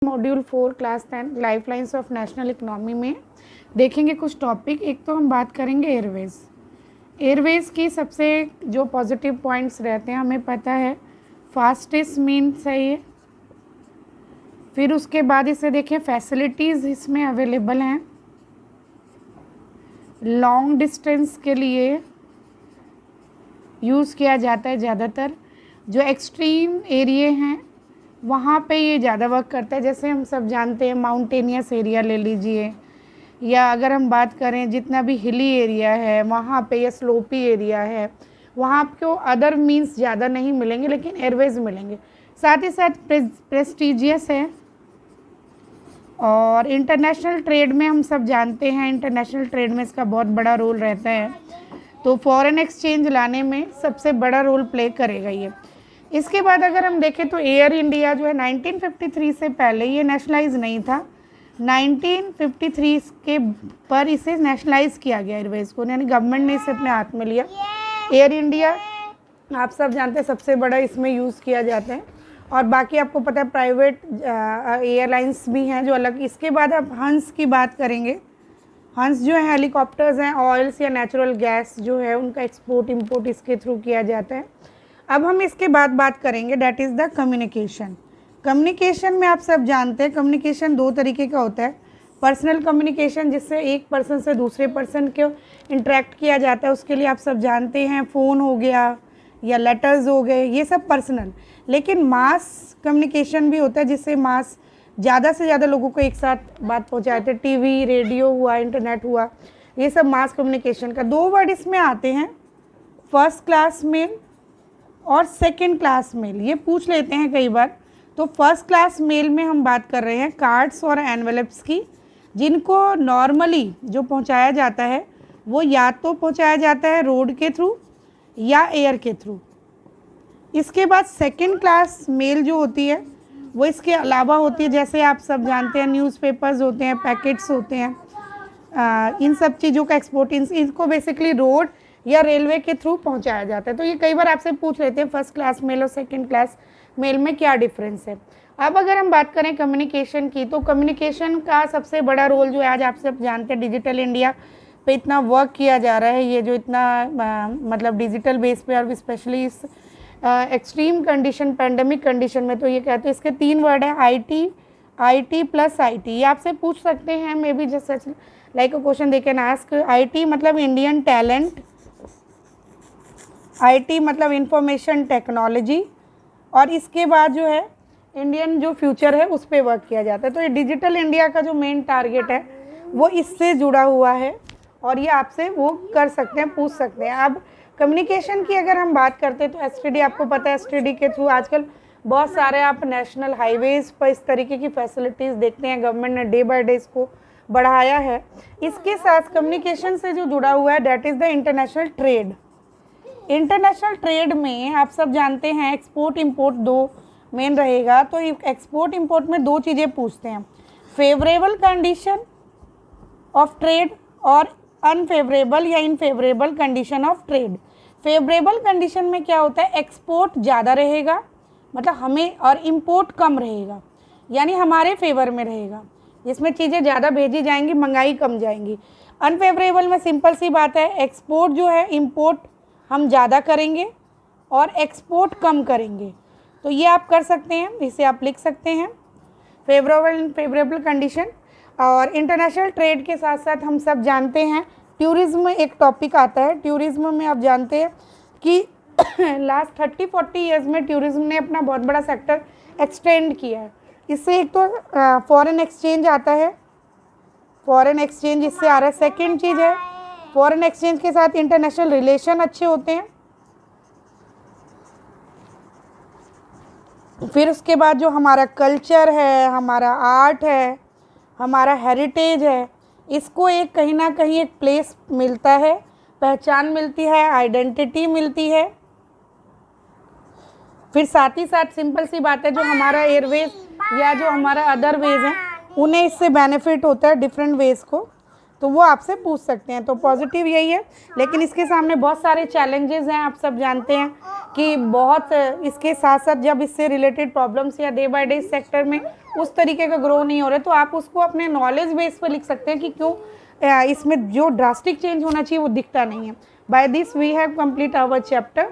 Module 4 class 10 lifelines of national economy में देखेंगे कुछ टॉपिक। एक तो हम बात करेंगे एयरवेज़। एयरवेज़ की सबसे जो पॉजिटिव पॉइंट्स रहते हैं हमें पता है, फास्टेस्ट मीन्स है ये। फिर उसके बाद इसे देखें, फैसिलिटीज़ इसमें अवेलेबल हैं लॉन्ग डिस्टेंस के लिए यूज़ किया जाता है। ज़्यादातर जो एक्सट्रीम एरिए हैं वहाँ पे ये ज़्यादा वर्क करता है। जैसे हम सब जानते हैं माउंटेनियस एरिया ले लीजिए, या अगर हम बात करें जितना भी हिली एरिया है वहाँ पे, या स्लोपी एरिया है वहाँ आपको अदर मीन्स ज़्यादा नहीं मिलेंगे, लेकिन एयरवेज मिलेंगे। साथ ही साथ प्रेस्टिजियस है। और इंटरनेशनल ट्रेड में हम सब जानते हैं, इंटरनेशनल ट्रेड में इसका बहुत बड़ा रोल रहता है, तो फॉरेन एक्सचेंज लाने में सबसे बड़ा रोल प्ले करेगा ये। इसके बाद अगर हम देखें तो एयर इंडिया जो है 1953 से पहले ये नेशनलाइज नहीं था। 1953 के पर इसे नेशनलाइज किया गया एयरवेज़ को, यानी गवर्नमेंट ने इसे अपने हाथ में लिया। एयर इंडिया आप सब जानते हैं सबसे बड़ा इसमें यूज़ किया जाता है, और बाकी आपको पता है प्राइवेट एयरलाइंस भी हैं जो अलग। इसके बाद आप हंस की बात करेंगे। हंस जो है हेलीकॉप्टर्स हैं, ऑयल्स या नेचुरल गैस जो है उनका एक्सपोर्ट इंपोर्ट इसके थ्रू किया जाता है। अब हम इसके बाद बात करेंगे, that is the communication. Communication में आप सब जानते हैं कम्युनिकेशन दो तरीके का होता है। पर्सनल कम्युनिकेशन, जिससे एक पर्सन से दूसरे पर्सन को इंटरेक्ट किया जाता है, उसके लिए आप सब जानते हैं फ़ोन हो गया या लेटर्स हो गए, ये सब पर्सनल। लेकिन मास कम्युनिकेशन भी होता है, जिससे मास ज़्यादा से ज़्यादा लोगों को एक साथ बात पहुँचाते हैं। टीवी, रेडियो हुआ, इंटरनेट हुआ, ये सब मास कम्युनिकेशन का। दो वर्ड इसमें आते हैं, फर्स्ट क्लास मेल और सेकंड क्लास मेल। ये पूछ लेते हैं कई बार। तो फर्स्ट क्लास मेल में हम बात कर रहे हैं कार्ड्स और एनवेलप्स की, जिनको नॉर्मली जो पहुंचाया जाता है वो या तो पहुंचाया जाता है रोड के थ्रू या एयर के थ्रू। इसके बाद सेकंड क्लास मेल जो होती है वो इसके अलावा होती है, जैसे आप सब जानते हैं न्यूज़पेपर्स होते हैं, पैकेट्स होते हैं, इन सब चीज़ों का एक्सपोर्ट इनको बेसिकली रोड या रेलवे के थ्रू पहुंचाया जाता है। तो ये कई बार आपसे पूछ लेते हैं फर्स्ट क्लास मेल और सेकंड क्लास मेल में क्या डिफरेंस है। अब अगर हम बात करें कम्युनिकेशन की, तो कम्युनिकेशन का सबसे बड़ा रोल जो है, आज आप सब जानते हैं डिजिटल इंडिया पे इतना वर्क किया जा रहा है, ये जो इतना मतलब डिजिटल बेस पे, और स्पेशली इस एक्सट्रीम कंडीशन, पैंडमिक कंडीशन में, तो ये कहते हैं इसके तीन वर्ड है, आई.टी प्लस आई.टी। ये आपसे पूछ सकते हैं, may be just such like a question they can ask. IT मतलब इंडियन टैलेंट, आईटी मतलब इंफॉर्मेशन टेक्नोलॉजी, और इसके बाद जो है इंडियन जो फ्यूचर है उस पर वर्क किया जाता है। तो ये डिजिटल इंडिया का जो मेन टारगेट है वो इससे जुड़ा हुआ है, और ये आपसे वो कर सकते हैं, पूछ सकते हैं। अब कम्युनिकेशन की अगर हम बात करते हैं तो एसटीडी, आपको पता है एसटीडी के थ्रू आजकल बहुत सारे आप नेशनल हाईवेज़ पर इस तरीके की फैसिलिटीज़ देखते हैं। गवर्नमेंट ने डे बाय डे इसको बढ़ाया है। इसके साथ कम्युनिकेशन से जो जुड़ा हुआ है that is the international trade. International trade में आप सब जानते हैं एक्सपोर्ट इंपोर्ट दो मेन रहेगा। तो एक्सपोर्ट इंपोर्ट में दो चीज़ें पूछते हैं, फेवरेबल कंडीशन ऑफ ट्रेड और अनफेवरेबल या infavourable condition of trade. Favourable condition में क्या होता है, एक्सपोर्ट ज़्यादा रहेगा, मतलब हमें, और इम्पोर्ट कम रहेगा, यानी हमारे फेवर में रहेगा, जिसमें चीज़ें ज़्यादा भेजी जाएंगी, महंगाई कम जाएंगी। अनफेवरेबल में सिंपल सी बात है, एक्सपोर्ट जो है, इम्पोर्ट हम ज़्यादा करेंगे और एक्सपोर्ट कम करेंगे। तो ये आप कर सकते हैं, इसे आप लिख सकते हैं, फेवरेबल कंडीशन। और इंटरनेशनल ट्रेड के साथ साथ हम सब जानते हैं टूरिज़्म में एक टॉपिक आता है। टूरिज़्म में आप जानते हैं कि लास्ट 30-40 ईयर्स में टूरिज़्म ने अपना बहुत बड़ा सेक्टर एक्सटेंड किया है। इससे एक तो फॉरेन एक्सचेंज आता है, फॉरेन एक्सचेंज इससे आ रहा है। सेकेंड चीज़ है, फॉरेन एक्सचेंज के साथ इंटरनेशनल रिलेशन अच्छे होते हैं। फिर उसके बाद जो हमारा कल्चर है, हमारा आर्ट है, हमारा हेरिटेज है, इसको एक कहीं ना कहीं एक प्लेस मिलता है, पहचान मिलती है, आइडेंटिटी मिलती है। फिर साथ ही साथ सिंपल सी बात है, जो हमारा एयरवेज या जो हमारा अदर वेज हैं उन्हें इससे बेनिफिट होता है डिफरेंट वेज को। तो वो आपसे पूछ सकते हैं। तो पॉजिटिव यही है, लेकिन इसके सामने बहुत सारे चैलेंजेस हैं। आप सब जानते हैं कि बहुत इसके साथ साथ जब इससे रिलेटेड प्रॉब्लम्स या डे बाय डे सेक्टर में उस तरीके का ग्रो नहीं हो रहा है, तो आप उसको अपने नॉलेज बेस पर लिख सकते हैं कि क्यों इसमें जो ड्रास्टिक चेंज होना चाहिए वो दिखता नहीं है। By this we have complete our chapter.